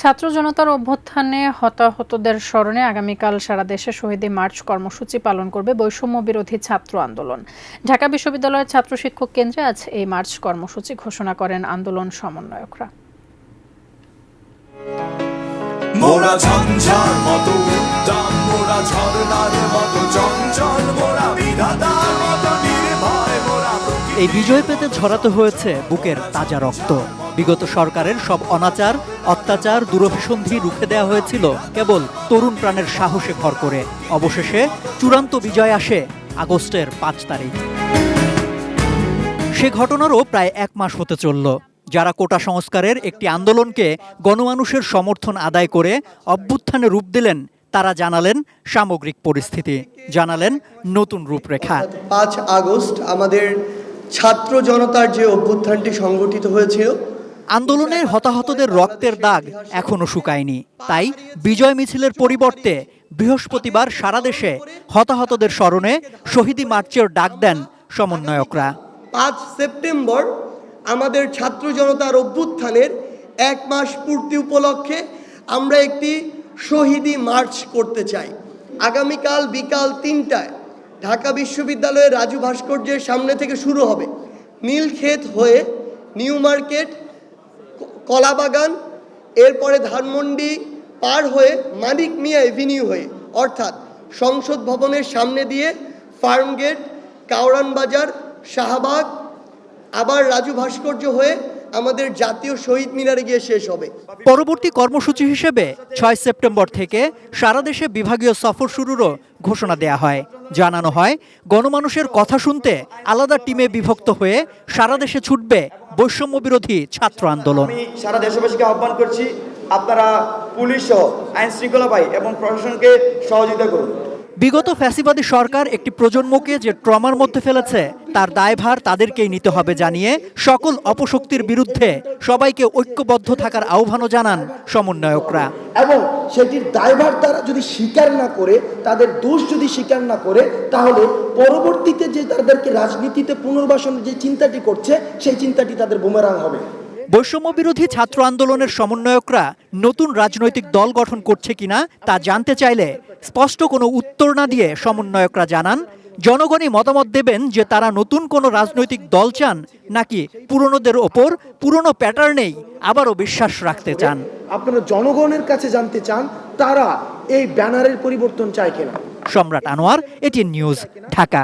ছাত্র জনতার অভ্যুত্থানে হতাহতদের স্মরণে আগামীকাল সারা দেশে শহীদ মার্চ কর্মসূচি পালন করবে বৈষম্য বিরোধী ছাত্র আন্দোলন। ঢাকা বিশ্ববিদ্যালয়ের ছাত্র শিক্ষক কেন্দ্রে আজ এই মার্চ কর্মসূচি ঘোষণা করেন আন্দোলন সমন্বয়করা। মোরা ঝঞ্ঝার মতো উদ্দাম, মোরা ঝরনার মতো চঞ্চল, মোরা বিধাতার মতো নির্ভয়, মোরা। এই বিজয় পেতে ঝরাতে হয়েছে বুকের তাজা রক্ত। বিগত সরকারের সব অনাচার, অত্যাচার, দুরভিসন্ধি রুখে দেওয়া হয়েছিল কেবল তরুণ প্রাণের সাহসে ভর করে। অবশেষে চূড়ান্ত বিজয় আসে আগস্টের 5 তারিখ। সে ঘটনারও প্রায় 1 মাস হতে চলল। যারা কোটা সংস্কারের একটি আন্দোলনকে গণমানুষের সমর্থন আদায় করে অভ্যুত্থানে রূপ দিলেন, তারা জানালেন সামগ্রিক পরিস্থিতি, জানালেন নতুন রূপরেখা। 5 আগস্ট আমাদের ছাত্র জনতার যে অভ্যুত্থানটি সংগঠিত হয়েছিল, আন্দোলনের হতাহতদের রক্তের দাগ এখনো শুকায়নি। তাই বিজয় মিছিলের পরিবর্তে বৃহস্পতিবার সারা দেশে হতাহতদের স্মরণে শহীদি মার্চের ডাক দেন সমন্বয়করা। 5 সেপ্টেম্বর আমাদের ছাত্র জনতার অভ্যুত্থানের 1 মাস পূর্তি উপলক্ষে আমরা একটি শহীদি মার্চ করতে চাই। আগামীকাল বিকাল 3টায় ঢাকা বিশ্ববিদ্যালয়ের রাজু ভাস্কর্যের সামনে থেকে শুরু হবে। নীলক্ষেত হয়ে নিউ মার্কেট, কলাবাগান, এরপরে ধানমন্ডি পার হয়ে মানিক মিয়া এভিনিউ হয়ে, অর্থাৎ সংসদ ভবনের সামনে দিয়ে ফার্মগেট, কাওরান বাজার, শাহবাগ, আবার রাজু ভাস্কর্য হয়ে আমাদের জাতীয় শহীদ মিনারে গিয়ে শেষ হবে। পরবর্তী কর্মসূচি হিসেবে 6 সেপ্টেম্বর থেকে সারা দেশে বিভাগীয় সফর শুরুরও ঘোষণা দেয়া হয়। জানানো হয়, গণমানুষের কথা শুনতে আলাদা টিমে বিভক্ত হয়ে সারা দেশে ছুটবে বৈষম্য বিরোধী ছাত্র আন্দোলন। আমি সারা দেশবাসীকে আহ্বান করছি, আপনারা পুলিশ সহ আইন শৃঙ্খলা বাহিনী এবং প্রশাসনকে সহযোগিতা করুন। বিগত ফ্যাসিবাদী সরকার একটি প্রজন্মকে যে ট্রমার মধ্যে ফেলেছে, তার দায়ভার তাদেরকেই নিতে হবে জানিয়ে সকল অপশক্তির বিরুদ্ধে সবাইকে ঐক্যবদ্ধ থাকার আহ্বানও জানান সমন্বয়করা। এবং সেটির দায়ভার তারা যদি স্বীকার না করে, তাদের দোষ যদি স্বীকার না করে, তাহলে পরবর্তীতে যে তাদেরকে রাজনীতিতে পুনর্বাসনের যে চিন্তাটি করছে, সেই চিন্তাটি তাদের বুমেরাং হবে। বৈষম্য বিরোধী ছাত্র আন্দোলনের সমন্বয়করা নতুন রাজনৈতিক দল গঠন করছে কিনা তা জানতে চাইলে স্পষ্ট কোনো উত্তর না দিয়ে সমন্বয়করা জানান, জনগণই মতামত দেবেন যে তারা নতুন কোনো রাজনৈতিক দল চান নাকি পুরনোদের ওপর পুরনো প্যাটার্নেই আবারও বিশ্বাস রাখতে চান। আপনারা জনগণের কাছে জানতে চান তারা এই ব্যানারের পরিবর্তন চায় কিনা। সম্রাট আনোয়ার, এটিএন নিউজ, ঢাকা।